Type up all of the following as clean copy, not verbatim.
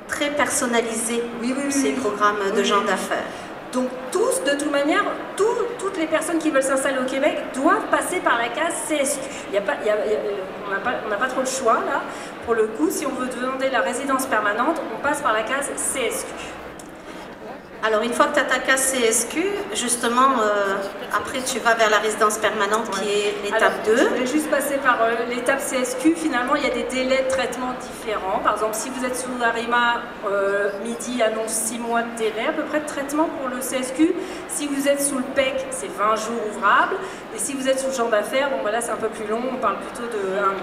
très personnalisés, ces oui. programmes de gens d'affaires. Donc tous, de toute manière, toutes les personnes qui veulent s'installer au Québec doivent passer par la case CSQ. On n'a pas trop le choix là. Pour le coup, si on veut demander la résidence permanente, on passe par la case CSQ. Alors une fois que tu as ta case CSQ, justement, après tu vas vers la résidence permanente qui est l'étape 2. Je voulais juste passer par l'étape CSQ. Finalement, il y a des délais de traitement différents. Par exemple, si vous êtes sous l'ARIMA, Midi annonce 6 mois de délai à peu près de traitement pour le CSQ. Si vous êtes sous le PEC, c'est 20 jours ouvrables. Et si vous êtes sous le genre d'affaires, bon, là c'est un peu plus long, on parle plutôt de 1 an.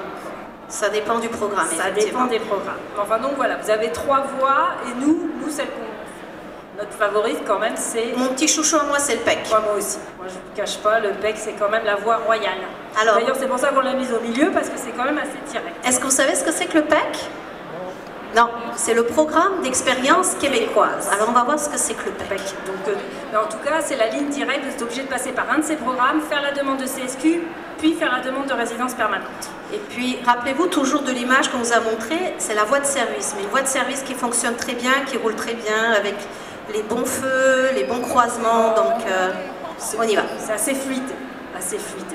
Ça dépend du programme, Ça dépend des programmes. Enfin donc voilà, vous avez 3 voies et nous celle qu'on... Notre favorite quand même, c'est... Mon petit chouchou à moi, c'est le PEC. Moi aussi. Moi, je ne vous cache pas, le PEC, c'est quand même la voie royale. D'ailleurs, c'est pour ça qu'on l'a mise au milieu, parce que c'est quand même assez direct. Est-ce que vous savez ce que c'est que le PEC? Non, c'est le programme d'expérience québécoise. Alors, on va voir ce que c'est que le PEC. Donc, en tout cas, c'est la ligne directe. Vous êtes obligé de passer par un de ces programmes, faire la demande de CSQ, puis faire la demande de résidence permanente. Et puis, rappelez-vous toujours de l'image qu'on vous a montrée, c'est la voie de service. Mais une voie de service qui fonctionne très bien, qui roule très bien, avec les bons feux, les bons croisements, donc on y va. C'est assez fluide, assez fluide.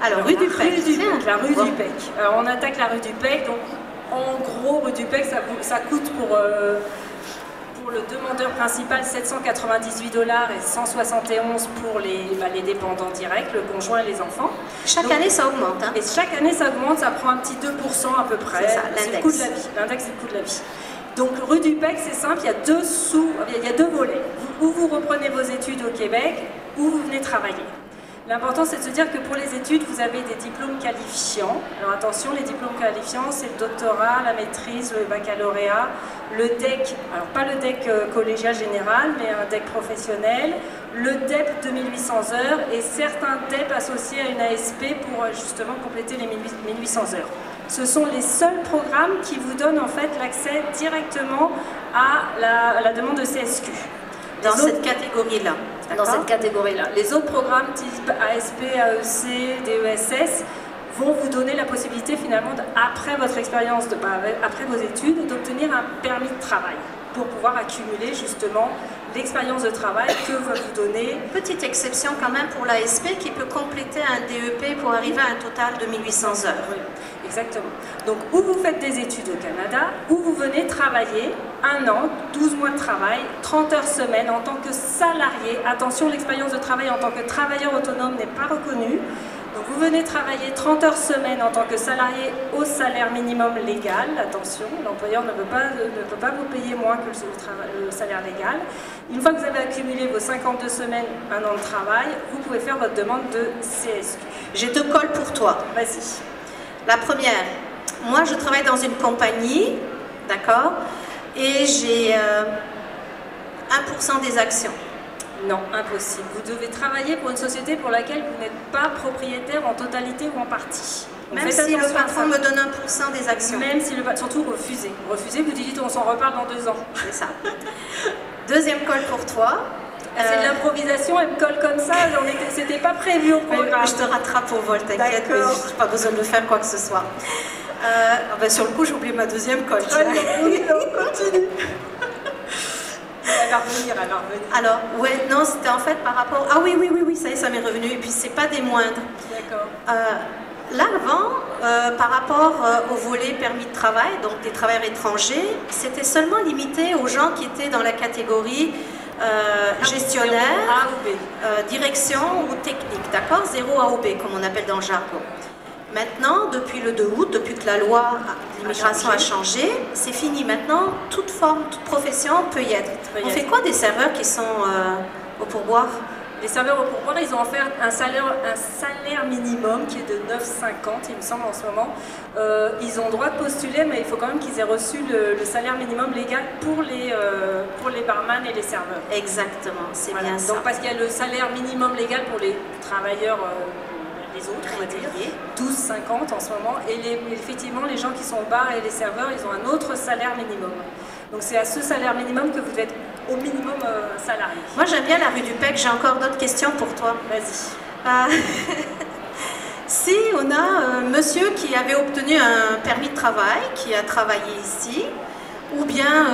Alors, rue du PEC. La rue du PEC. Alors, on attaque la rue du PEC, donc en gros, rue du PEC, ça coûte pour le demandeur principal 798 $ et 171 pour les dépendants directs, le conjoint et les enfants. Chaque année, ça augmente. Hein. Et chaque année, ça augmente, ça prend un petit 2% à peu près. C'est ça, l'index. C'est le coût de la vie. L'index, c'est le coût de la vie. Donc rue du PEC, c'est simple, il y a deux volets. Ou vous reprenez vos études au Québec, ou vous venez travailler. L'important, c'est de se dire que pour les études, vous avez des diplômes qualifiants. Alors attention, les diplômes qualifiants, c'est le doctorat, la maîtrise, le baccalauréat, le DEC, alors pas le DEC collégial général, mais un DEC professionnel, le DEP de 1800 heures et certains DEP associés à une ASP pour justement compléter les 1800 heures. Ce sont les seuls programmes qui vous donnent en fait l'accès directement à la demande de CSQ. Dans cette catégorie-là. Dans cette catégorie-là. Les autres programmes type ASP, AEC, DESS vont vous donner la possibilité finalement, après votre expérience, après vos études, d'obtenir un permis de travail pour pouvoir accumuler justement l'expérience de travail que va vous donner. Petite exception quand même pour l'ASP qui peut compléter un DEP pour arriver à un total de 1800 heures. Oui, exactement. Donc, ou vous faites des études au Canada, ou vous venez travailler 1 an, 12 mois de travail, 30 heures semaine en tant que salarié. Attention, l'expérience de travail en tant que travailleur autonome n'est pas reconnue. Donc vous venez travailler 30 heures semaine en tant que salarié au salaire minimum légal. Attention, l'employeur ne peut pas vous payer moins que le salaire légal. Une fois que vous avez accumulé vos 52 semaines, 1 an de travail, vous pouvez faire votre demande de CSQ. J'ai 2 cols pour toi. Vas-y. La première, moi je travaille dans une compagnie, d'accord, et j'ai 1% des actions. Non, impossible. Vous devez travailler pour une société pour laquelle vous n'êtes pas propriétaire en totalité ou en partie. Donc même si le patron me donne 1% des actions. Même si le patron, surtout refusez. Refusez, vous dites on s'en reparle dans 2 ans. C'est ça. Deuxième col pour toi. C'est de l'improvisation, elle me colle comme ça, c'était pas prévu au programme. Je te rattrape au vol, t'inquiète, mais je n'ai pas besoin de faire quoi que ce soit. Sur le coup, j'ai oublié ma deuxième colle. Oui, on continue. Elle va revenir, Alors, ouais, non, c'était en fait par rapport... Ah oui, ça y est, ça m'est revenu, et puis c'est pas des moindres. D'accord. Là, avant, par rapport au volet permis de travail, donc des travailleurs étrangers, c'était seulement limité aux gens qui étaient dans la catégorie gestionnaire, A ou B. Direction ou technique, d'accord? 0 A ou B, comme on appelle dans le jargon. Maintenant, depuis le 2 août, depuis que la loi d'immigration a changé, c'est fini. Maintenant, toute forme, toute profession peut y être. On fait quoi des serveurs qui sont au pourboire? Les serveurs au pourboire, ils ont offert un salaire minimum qui est de 9,50 il me semble en ce moment. Ils ont le droit de postuler, mais il faut quand même qu'ils aient reçu le salaire minimum légal pour les barman et les serveurs. Exactement, c'est bien ça. Donc parce qu'il y a le salaire minimum légal pour les travailleurs, les autres, on va dire, 12,50 en ce moment. Et effectivement, les gens qui sont au bar et les serveurs, ils ont un autre salaire minimum. Donc c'est à ce salaire minimum que vous devez être au minimum salarié. Moi j'aime bien la rue du PEC, j'ai encore d'autres questions pour toi. Vas-y. Si on a un monsieur qui avait obtenu un permis de travail, qui a travaillé ici, ou bien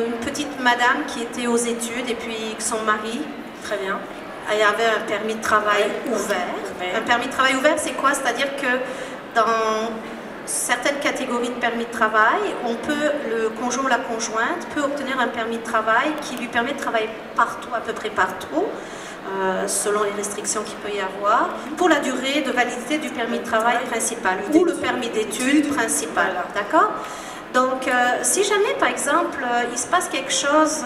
une petite madame qui était aux études et puis son mari. Très bien. Il y avait un permis de travail ouvert. Un permis de travail ouvert, c'est quoi? C'est-à-dire que dans certaines catégories de permis de travail, le conjoint ou la conjointe peut obtenir un permis de travail qui lui permet de travailler partout, à peu près partout, selon les restrictions qu'il peut y avoir, pour la durée de validité du permis de travail principal ou le permis d'études principal. D'accord? Donc, si jamais, par exemple, il se passe quelque chose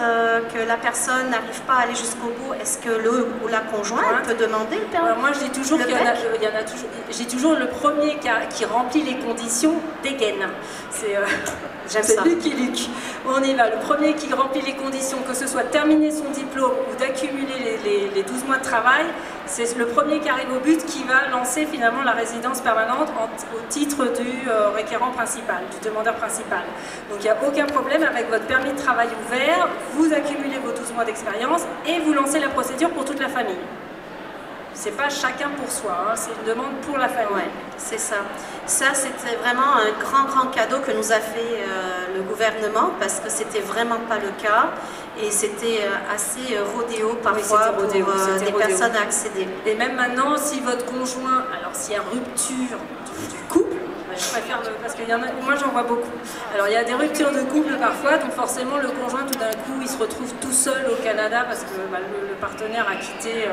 que la personne n'arrive pas à aller jusqu'au bout, est-ce que le ou la conjointe peut demander le permis? Moi, je dis toujours qu'il y en a toujours. J'ai toujours le premier qui remplit les conditions dégaine. C'est Luc et Luc. On y va. Le premier qui remplit les conditions, que ce soit terminer son diplôme ou d'accumuler les 12 mois de travail, c'est le premier qui arrive au but qui va lancer finalement la résidence permanente au titre du requérant principal, du demandeur principal. Donc il n'y a aucun problème avec votre permis de travail ouvert, vous accumulez vos 12 mois d'expérience et vous lancez la procédure pour toute la famille. C'est pas chacun pour soi, hein, c'est une demande pour la famille. Ouais, c'est ça. Ça, c'était vraiment un grand cadeau que nous a fait le gouvernement parce que c'était vraiment pas le cas et c'était assez rodéo parfois pour des personnes à accéder. Et même maintenant, si votre conjoint, alors s'il y a rupture du couple, je préfère parce que moi j'en vois beaucoup. Alors il y a des ruptures de couple parfois, donc forcément le conjoint tout d'un coup il se retrouve tout seul au Canada parce que le partenaire a quitté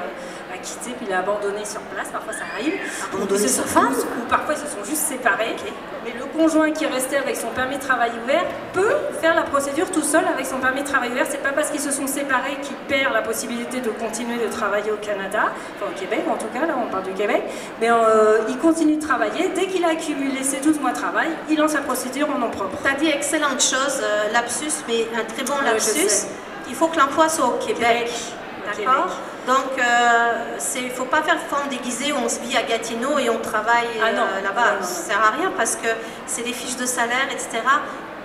puis il a abandonné sur place, parfois ça arrive. Abandonné sa femme? Ou parfois ils se sont juste séparés. Okay. Mais le conjoint qui est resté avec son permis de travail ouvert peut faire la procédure tout seul avec son permis de travail ouvert. C'est pas parce qu'ils se sont séparés qu'il perd la possibilité de continuer de travailler au Canada, enfin au Québec en tout cas, là on parle du Québec, mais il continue de travailler. Dès qu'il a accumulé ses 12 mois de travail, il lance sa procédure en nom propre. Tu as dit excellente chose, lapsus, mais un très bon lapsus. Il faut que l'emploi soit au Québec. D'accord? Donc, il ne faut pas faire forme déguisée où on se vit à Gatineau et on travaille là-bas. Ça ne sert à rien parce que c'est des fiches de salaire, etc.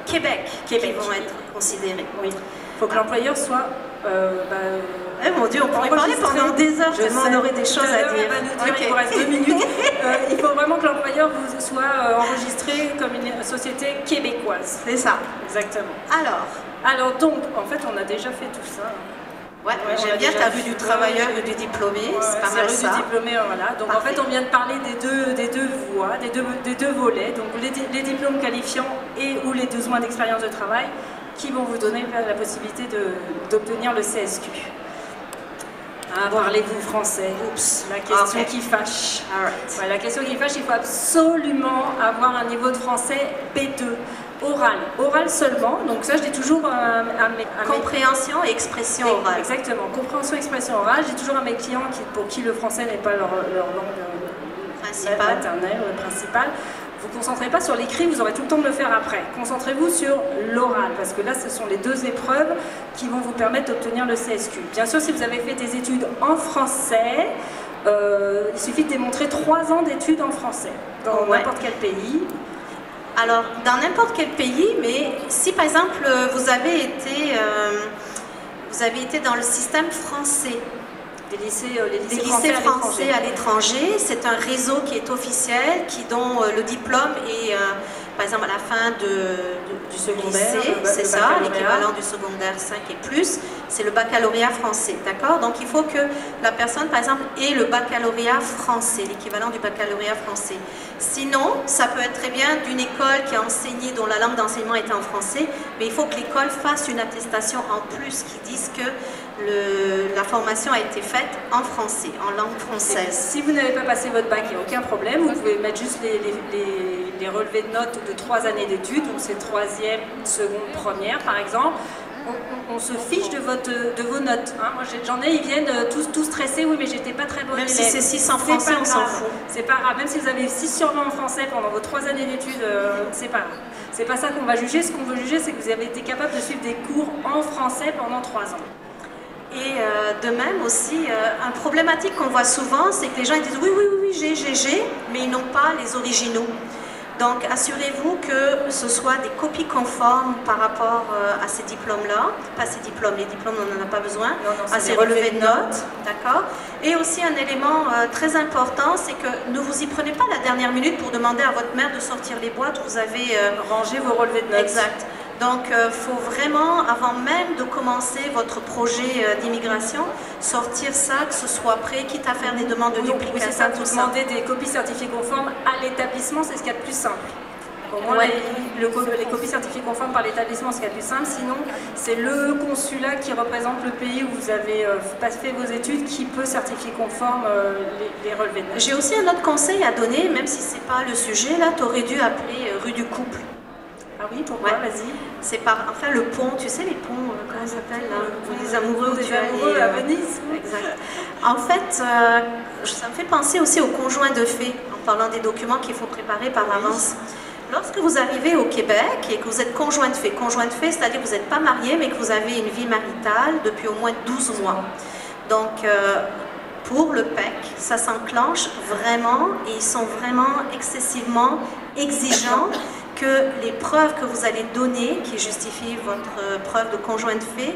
Québec qui vont être considérées. Oui. Il faut que l'employeur soit... mon Dieu, on pourrait parler pendant des heures, tellement on aurait des choses à dire. Il vous reste 2 minutes. Il faut vraiment que l'employeur vous soit enregistré comme une société québécoise. C'est ça. Exactement. Alors donc, en fait, on a déjà fait tout ça. Ouais, j'aime bien ta vue du travailleur et du diplômé, c'est pas mal ça. Du diplômé, voilà. Donc parfait. En fait, on vient de parler des deux voies, des deux volets, donc les diplômes qualifiants et ou les 12 mois d'expérience de travail qui vont vous donner la possibilité d'obtenir le CSQ. Parlez-vous français? Oups, la question qui fâche. Right. La question qui fâche, il faut absolument avoir un niveau de français B2. Oral seulement, donc ça je dis toujours à mes... Compréhension et expression orale. Exactement, compréhension et expression orale. Je dis toujours à mes clients pour qui le français n'est pas leur langue maternelle ou principale, vous ne concentrez pas sur l'écrit, vous aurez tout le temps de le faire après. Concentrez-vous sur l'oral, parce que là ce sont les 2 épreuves qui vont vous permettre d'obtenir le CSQ. Bien sûr, si vous avez fait des études en français, il suffit de démontrer 3 ans d'études en français, dans n'importe quel pays. Alors, dans n'importe quel pays, mais si par exemple vous avez été dans le système français, les lycées français à l'étranger, c'est un réseau qui est officiel, dont le diplôme est, par exemple, à la fin du secondaire, c'est ça, l'équivalent du secondaire 5 et plus, c'est le baccalauréat français, d'accord? Donc il faut que la personne, par exemple, ait le baccalauréat français, l'équivalent du baccalauréat français. Sinon, ça peut être très bien d'une école qui a enseigné, dont la langue d'enseignement était en français, mais il faut que l'école fasse une attestation en plus qui dise que la formation a été faite en français, en langue française. Si vous n'avez pas passé votre bac, il n'y a aucun problème, vous pouvez mettre juste les relevés de notes de 3 années d'études, donc c'est 3e, seconde, première par exemple. On se fiche de vos notes. Hein. Moi j'en ai, ils viennent tous stressés, oui mais j'étais pas très bonne. Même si c'est 6 en français, on s'en fout. C'est pas grave, même si vous avez 6 sur 20 en français pendant vos 3 années d'études, c'est pas grave. C'est pas ça qu'on va juger, ce qu'on veut juger c'est que vous avez été capable de suivre des cours en français pendant 3 ans. Et de même aussi, un problématique qu'on voit souvent, c'est que les gens ils disent oui, j'ai, mais ils n'ont pas les originaux. Donc assurez-vous que ce soit des copies conformes par rapport à ces diplômes-là, pas ces diplômes, les diplômes on n'en a pas besoin, à ces relevés de notes, d'accord? Et aussi un élément très important, c'est que ne vous y prenez pas la dernière minute pour demander à votre mère de sortir les boîtes où vous avez rangé vos relevés de notes. Exact. Donc, il faut vraiment, avant même de commencer votre projet d'immigration, sortir ça, que ce soit prêt, quitte à faire des demandes de duplication, c'est ça, tout ça. demander des copies certifiées conformes à l'établissement, c'est ce qu'il y a de plus simple. Au moins, Ouais. les copies certifiées conformes par l'établissement, c'est ce qu'il y a de plus simple. Sinon, c'est le consulat qui représente le pays où vous avez fait vos études qui peut certifier conforme les relevés de J'ai aussi un autre conseil à donner, même si c'est pas le sujet, là, tu aurais dû appeler rue du couple. Ah oui, pourquoi? Ouais. Vas-y. C'est enfin le pont, tu sais les ponts, comment ça s'appelle là, les amoureux où Des tu amoureux allais, à Venise. Exact. En fait, ça me fait penser aussi aux conjoints de fait, en parlant des documents qu'il faut préparer par avance. Lorsque vous arrivez au Québec et que vous êtes conjoint de fait, c'est-à-dire que vous n'êtes pas marié mais que vous avez une vie maritale depuis au moins 12 mois. Donc, pour le PEC, ça s'enclenche vraiment et ils sont vraiment excessivement exigeants que les preuves que vous allez donner, qui justifient votre preuve de conjoint de fait,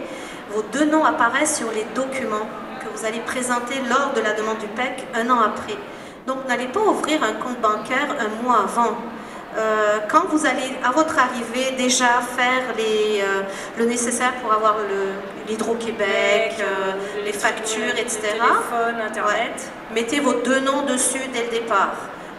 vos deux noms apparaissent sur les documents que vous allez présenter lors de la demande du PEC un an après. Donc, n'allez pas ouvrir un compte bancaire un mois avant. Quand vous allez, à votre arrivée, déjà faire le nécessaire pour avoir l'Hydro-Québec, les factures, etc. Téléphone, Internet. Mettez vos deux noms dessus dès le départ.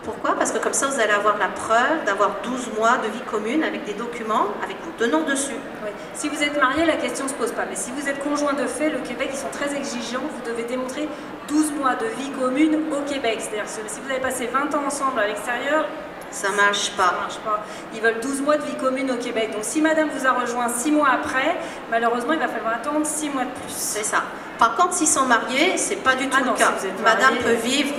Pourquoi? Parce que comme ça, vous allez avoir la preuve d'avoir 12 mois de vie commune avec des documents, avec vos deux noms dessus. Oui. Si vous êtes marié, la question ne se pose pas. Mais si vous êtes conjoint de fait, le Québec, ils sont très exigeants. Vous devez démontrer 12 mois de vie commune au Québec. C'est-à-dire que si vous avez passé 20 ans ensemble à l'extérieur, ça marche pas. Ça marche pas. Ils veulent 12 mois de vie commune au Québec. Donc si madame vous a rejoint 6 mois après, malheureusement, il va falloir attendre 6 mois de plus. C'est ça. Par contre, s'ils sont mariés, c'est pas du tout non, le cas. Si madame peut vivre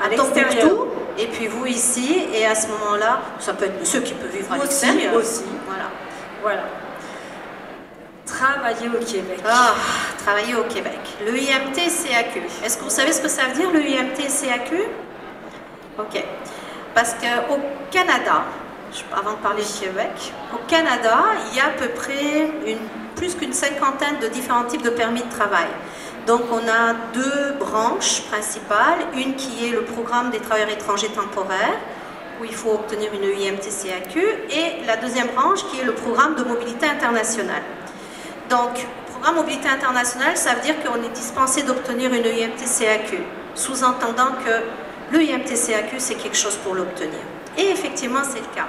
à Tombouctou, et puis vous ici, et à ce moment-là, ça peut être monsieur qui peut vivre à l'extérieur. Aussi. Voilà. Travailler au Québec. Ah, travailler au Québec. Le IMT-CAQ. Est-ce que vous savez ce que ça veut dire, le IMT-CAQ? Ok. Parce qu'au Canada, avant de parler du Québec, au Canada, il y a à peu près plus qu'une cinquantaine de différents types de permis de travail. Donc on a deux branches principales, une qui est le programme des travailleurs étrangers temporaires, où il faut obtenir une IMT-CAQ, et la deuxième branche qui est le programme de mobilité internationale. Donc, programme mobilité internationale, ça veut dire qu'on est dispensé d'obtenir une IMT-CAQ, sous-entendant que le IMT-CAQ, c'est quelque chose pour l'obtenir. Et effectivement, c'est le cas.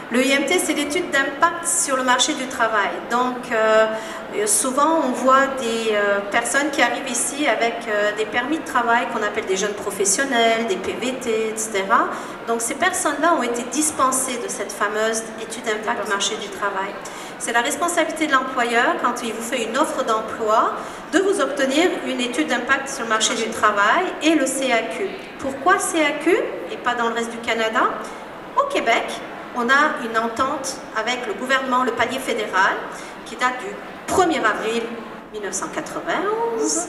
Le IMT, c'est l'étude d'impact sur le marché du travail. Donc, souvent, on voit des personnes qui arrivent ici avec des permis de travail qu'on appelle des jeunes professionnels, des PVT, etc. Donc, ces personnes-là ont été dispensées de cette fameuse étude d'impact marché du travail. C'est la responsabilité de l'employeur, quand il vous fait une offre d'emploi, de vous obtenir une étude d'impact sur le marché du travail et le CAQ. Pourquoi CAQ et pas dans le reste du Canada? Au Québec, on a une entente avec le gouvernement, le palier fédéral, qui date du 1er avril 1991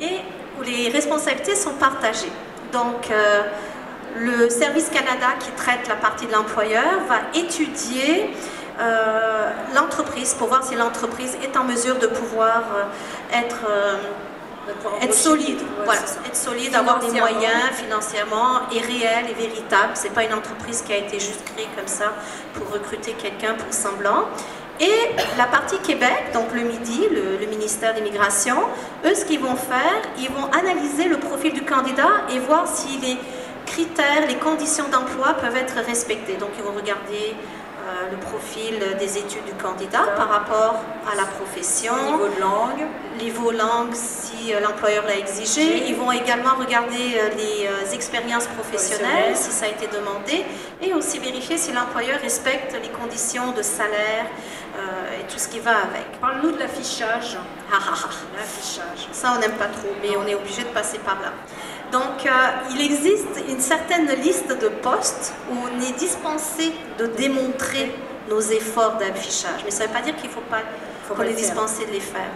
et où les responsabilités sont partagées. Donc, le Service Canada, qui traite la partie de l'employeur, va étudier l'entreprise pour voir si l'entreprise est en mesure de pouvoir être solide, voilà, être solide, avoir des moyens financièrement et réels et véritables. C'est pas une entreprise qui a été juste créée comme ça pour recruter quelqu'un pour semblant. Et la partie Québec, donc le MIDI, le ministère d'immigration, eux, ce qu'ils vont faire, ils vont analyser le profil du candidat et voir si les critères, les conditions d'emploi peuvent être respectées. Donc ils vont regarder le profil des études du candidat par rapport à la profession, niveau langue si l'employeur l'a exigé. Ils vont également regarder les expériences professionnelles si ça a été demandé et aussi vérifier si l'employeur respecte les conditions de salaire et tout ce qui va avec. Parle-nous de l'affichage. L'affichage. Ça on n'aime pas trop, mais on est obligé de passer par là. Donc, il existe une certaine liste de postes où on est dispensé de démontrer nos efforts d'affichage. Mais ça ne veut pas dire qu'il ne faut pas qu'on est dispensé de les faire.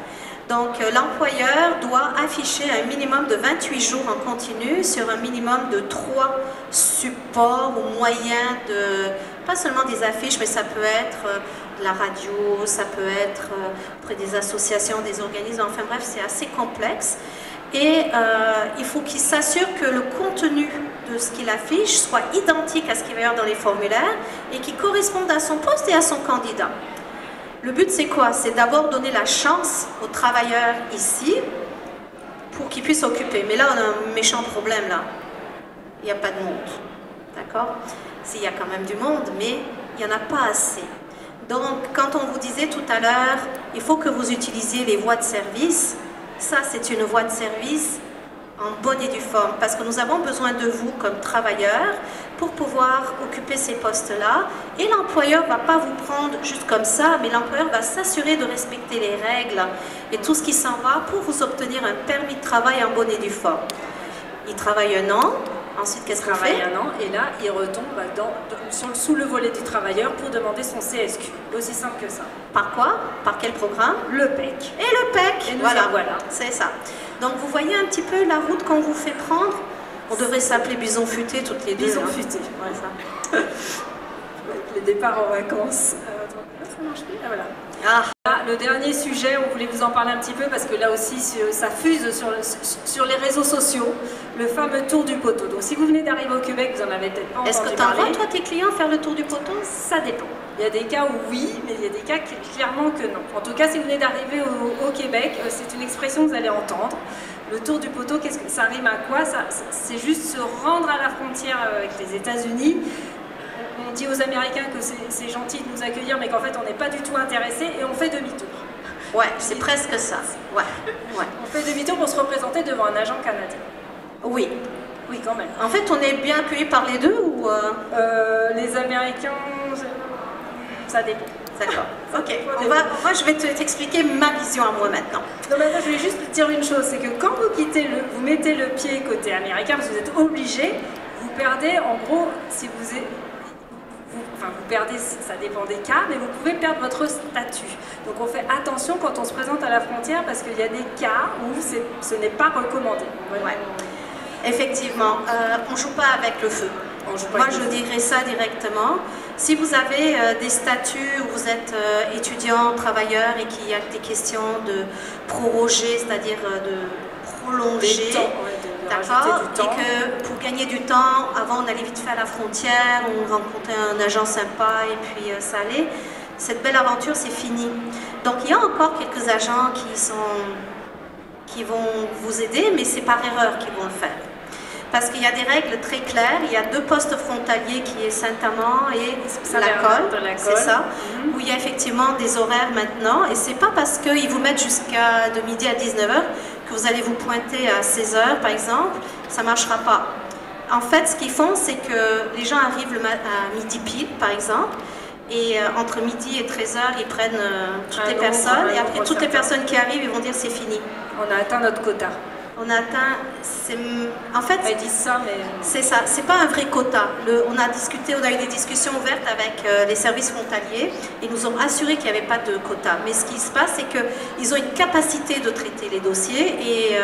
Donc, l'employeur doit afficher un minimum de 28 jours en continu sur un minimum de 3 supports ou moyens de, pas seulement des affiches, mais ça peut être de la radio, ça peut être auprès des associations, des organismes, enfin bref, c'est assez complexe. Et il faut qu'il s'assure que le contenu de ce qu'il affiche soit identique à ce qu'il va y avoir dans les formulaires et qu'il corresponde à son poste et à son candidat. Le but, c'est quoi? C'est d'abord donner la chance aux travailleurs ici pour qu'ils puissent s'occuper. Mais là, on a un méchant problème, là. Il n'y a pas de monde. D'accord? Il y a quand même du monde, mais il n'y en a pas assez. Donc, quand on vous disait tout à l'heure, il faut que vous utilisiez les voies de service, ça, c'est une voie de service en bonne et due forme, parce que nous avons besoin de vous comme travailleurs pour pouvoir occuper ces postes-là, et l'employeur ne va pas vous prendre juste comme ça, mais l'employeur va s'assurer de respecter les règles et tout ce qui s'en va pour vous obtenir un permis de travail en bonne et due forme. Il travaille 1 an, ensuite qu'est-ce qu'il fait? Il travaille 1 an, et là, il retombe sous le volet du travailleur pour demander son CSQ. Aussi simple que ça. Par quoi? Par quel programme? Le PEC. Et le PEC, et voilà, voilà. C'est ça. Donc vous voyez un petit peu la route qu'on vous fait prendre. On devrait s'appeler Bison Futé toutes les deux. Bison Futé, ouais, ça. Les départs en vacances. Ça marche plus, voilà. Ah, le dernier sujet, on voulait vous en parler un petit peu parce que là aussi ça fuse sur les réseaux sociaux, le fameux tour du poteau. Donc si vous venez d'arriver au Québec, vous en avez peut-être pas entendu parler. Est-ce que tu envoies toi tes clients faire le tour du poteau? Ça dépend. Il y a des cas où oui, mais il y a des cas clairement que non. En tout cas, si vous venez d'arriver au Québec, c'est une expression que vous allez entendre. Le tour du poteau, qu'est-ce que ça rime à quoi? C'est juste se rendre à la frontière avec les États-Unis. On dit aux Américains que c'est gentil de nous accueillir, mais qu'en fait on n'est pas du tout intéressé et on fait demi-tour. Ouais, c'est presque ça. Ouais. On fait demi-tour pour se représenter devant un agent canadien. Oui. Oui, quand même. En fait, on est bien accueillis par les deux ou les Américains, ça dépend. D'accord. Ok. Moi, je vais t'expliquer ma vision à moi maintenant. Non, mais je voulais juste dire une chose, c'est que quand vous mettez le pied côté américain, parce que vous êtes obligé, vous perdez, en gros, si vous perdez, ça dépend des cas, mais vous pouvez perdre votre statut. Donc on fait attention quand on se présente à la frontière parce qu'il y a des cas où ce n'est pas recommandé. Ouais. Effectivement, on ne joue pas avec le feu. Moi, je dirais ça directement. Si vous avez des statuts où vous êtes étudiant, travailleur et qu'il y a des questions de proroger, c'est-à-dire de prolonger, d'accord, et que pour gagner du temps, avant on allait vite fait à la frontière, on rencontrait un agent sympa et puis ça allait. Cette belle aventure, c'est fini. Donc il y a encore quelques agents qui vont vous aider, mais c'est par erreur qu'ils vont le faire. Parce qu'il y a des règles très claires, il y a 2 postes frontaliers qui est Saint-Amand et Lacolle, c'est ça, où il y a effectivement des horaires maintenant, et c'est pas parce qu'ils vous mettent jusqu'à de midi à 19h que vous allez vous pointer à 16h par exemple, ça ne marchera pas. En fait, ce qu'ils font, c'est que les gens arrivent à midi pile par exemple, et entre midi et 13h, ils prennent toutes les personnes, et après toutes les personnes qui arrivent, ils vont dire c'est fini. On a atteint notre quota. On a atteint, en fait, ils disent ça, mais c'est ça, c'est pas un vrai quota. On a eu des discussions ouvertes avec les services frontaliers et nous ont assuré qu'il n'y avait pas de quota. Mais ce qui se passe, c'est qu'ils ont une capacité de traiter les dossiers et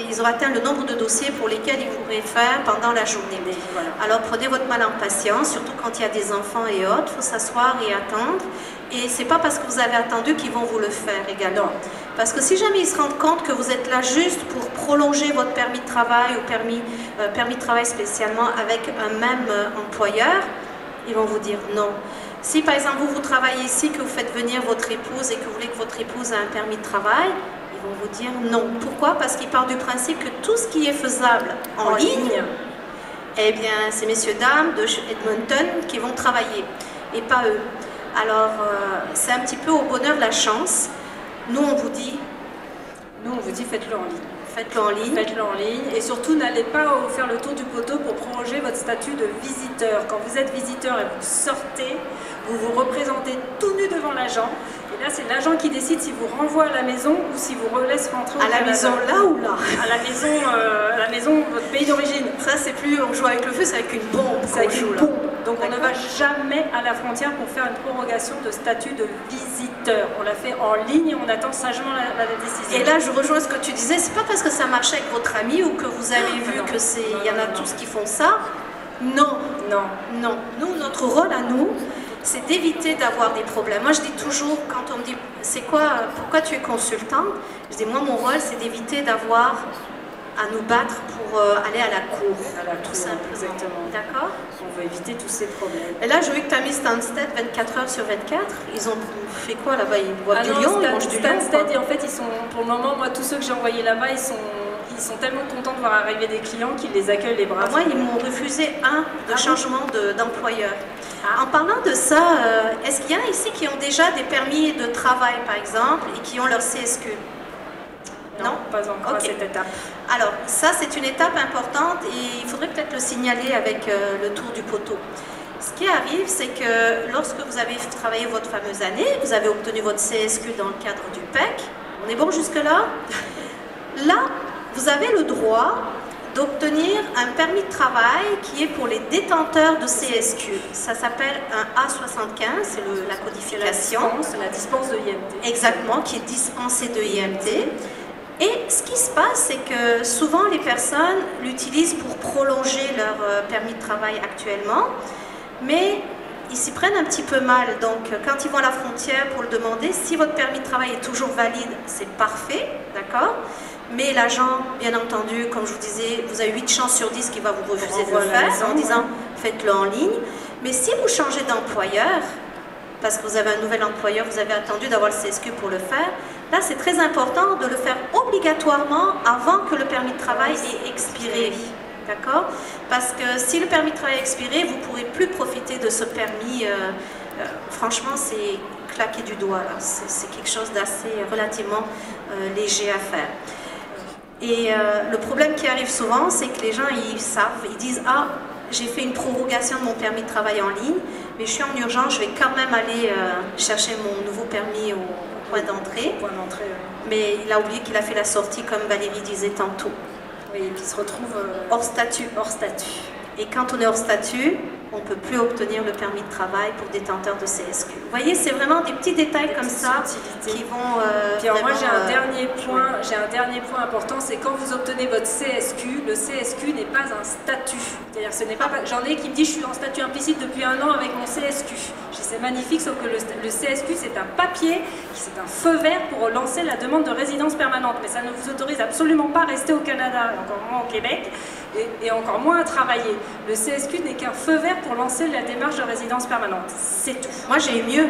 ils ont atteint le nombre de dossiers pour lesquels ils pourraient faire pendant la journée. Voilà. Alors prenez votre mal en patience, surtout quand il y a des enfants et autres, il faut s'asseoir et attendre. Et c'est pas parce que vous avez attendu qu'ils vont vous le faire également. Non. Parce que si jamais ils se rendent compte que vous êtes là juste pour prolonger votre permis de travail ou permis de travail spécialement avec un même employeur, ils vont vous dire non. Si par exemple vous travaillez ici, que vous faites venir votre épouse et que vous voulez que votre épouse ait un permis de travail, ils vont vous dire non. Pourquoi? Parce qu'ils partent du principe que tout ce qui est faisable en ligne, eh bien c'est messieurs dames de Edmonton qui vont travailler et pas eux. Alors c'est un petit peu au bonheur la chance. Nous on vous dit faites-le en ligne. Faites-le en ligne. Faites-le en ligne et surtout n'allez pas faire le tour du poteau pour proroger votre statut de visiteur. Quand vous êtes visiteur et vous sortez, vous vous représentez tout nu devant l'agent. Et là, c'est l'agent qui décide si vous renvoie à la maison ou si vous relaisse rentrer au Canada. À la maison, là ou là? À la maison, votre pays d'origine. Ça, c'est plus on joue avec le feu, c'est avec une bombe. C'est avec une bombe. Donc on ne va jamais à la frontière pour faire une prorogation de statut de visiteur. On l'a fait en ligne et on attend sagement la décision. Et là, je rejoins ce que tu disais, c'est pas parce que ça marche avec votre ami ou que vous avez vu que il y en a tous qui font ça. Non. Non. Nous, notre rôle à nous, c'est d'éviter d'avoir des problèmes. Moi, je dis toujours, quand on me dit, c'est quoi, pourquoi tu es consultante? Je dis, moi, mon rôle, c'est d'éviter d'avoir à nous battre pour aller à la cour, tout simplement. Exactement. D'accord? On veut éviter tous ces problèmes. Et là, je vois que tu as mis Stansted 24 heures sur 24. Ils ont fait quoi là-bas? Ils boivent du lion, ils mangent du lion? Stansted, et en fait, ils sont, pour le moment, moi, tous ceux que j'ai envoyés là-bas, ils sont tellement contents de voir arriver des clients qu'ils les accueillent les bras. Moi, ils m'ont refusé de changement d'employeur. En parlant de ça, est-ce qu'il y en a ici qui ont déjà des permis de travail, par exemple, et qui ont leur CSQ? Non, pas encore à cette étape. Alors, ça, c'est une étape importante et il faudrait peut-être le signaler avec le tour du poteau. Ce qui arrive, c'est que lorsque vous avez travaillé votre fameuse année, vous avez obtenu votre CSQ dans le cadre du PEC. On est bon jusque-là? Là, vous avez le droit d'obtenir un permis de travail qui est pour les détenteurs de CSQ. Ça s'appelle un A75, c'est la codification. La dispense de IMT. Exactement, qui est dispensée de IMT. Et ce qui se passe, c'est que souvent les personnes l'utilisent pour prolonger leur permis de travail actuellement, mais ils s'y prennent un petit peu mal. Donc quand ils vont à la frontière pour le demander, si votre permis de travail est toujours valide, c'est parfait, d'accord? Mais l'agent, bien entendu, comme je vous disais, vous avez 8 chances sur 10 qu'il va vous refuser de le faire en disant faites-le en ligne. Mais si vous changez d'employeur, parce que vous avez un nouvel employeur, vous avez attendu d'avoir le CSQ pour le faire, là c'est très important de le faire obligatoirement avant que le permis de travail ait expiré. D'accord? Parce que si le permis de travail est expiré, vous ne pourrez plus profiter de ce permis. Franchement, c'est claquer du doigt. C'est quelque chose d'assez relativement léger à faire. Et le problème qui arrive souvent, c'est que les gens, ils savent, ils disent « Ah, j'ai fait une prorogation de mon permis de travail en ligne, mais je suis en urgence, je vais quand même aller chercher mon nouveau permis au point d'entrée. » Mais il a oublié qu'il a fait la sortie, comme Valérie disait tantôt. Oui, et puis il se retrouve hors statut. Et quand on est hors statut, on ne peut plus obtenir le permis de travail pour détenteur de CSQ. Vous voyez, c'est vraiment des petits détails comme ça qui vont Puis alors moi j'ai un dernier point important, c'est quand vous obtenez votre CSQ, le CSQ n'est pas un statut. C'est-à-dire ce n'est pas... J'en ai qui me disent je suis en statut implicite depuis 1 an avec mon CSQ. C'est magnifique, sauf que le CSQ c'est un papier, c'est un feu vert pour lancer la demande de résidence permanente. Mais ça ne vous autorise absolument pas à rester au Canada, encore moins au Québec, et encore moins à travailler. Le CSQ n'est qu'un feu vert pour lancer la démarche de résidence permanente. C'est tout. Moi j'ai eu mieux.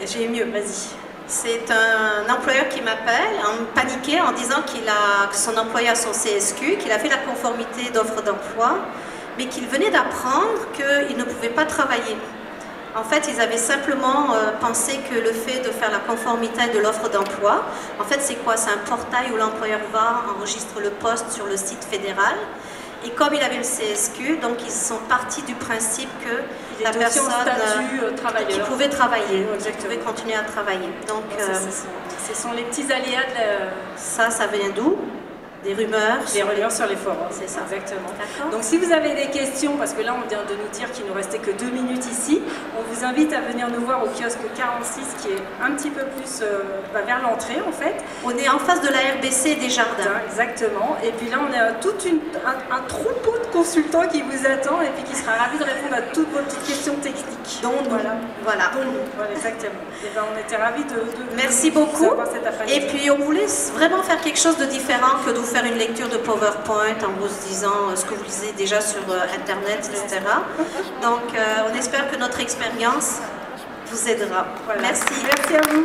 J'ai eu mieux, vas-y. C'est un employeur qui m'appelle, paniqué, en disant que son employé a son CSQ, qu'il a fait la conformité d'offre d'emploi, mais qu'il venait d'apprendre qu'il ne pouvait pas travailler. En fait, ils avaient simplement pensé que le fait de faire la conformité de l'offre d'emploi, en fait, c'est quoi? C'est un portail où l'employeur va, enregistre le poste sur le site fédéral. Et comme il avait le CSQ, donc ils sont partis du principe que la personne qui pouvait travailler, qui pouvait continuer à travailler. Donc, ce sont les petits aléas de ça vient d'où? Des rumeurs. Des rumeurs sur les forums. C'est ça. Exactement. Donc si vous avez des questions, parce que là on vient de nous dire qu'il nous restait que 2 minutes ici, on vous invite à venir nous voir au kiosque 46 qui est un petit peu plus vers l'entrée en fait. On est en face de la RBC des Jardins. Exactement. Et puis là on a un troupeau de consultants qui vous attend et puis qui sera ravi de répondre à toutes vos petites questions techniques. Donc voilà. Exactement. Et ben, on était ravis de merci beaucoup. Cet après-midi. Et puis on voulait vraiment faire quelque chose de différent que de vous faire une lecture de PowerPoint en vous disant ce que vous lisez déjà sur Internet, etc. Donc on espère que notre expérience vous aidera. Voilà. Merci. Merci à vous.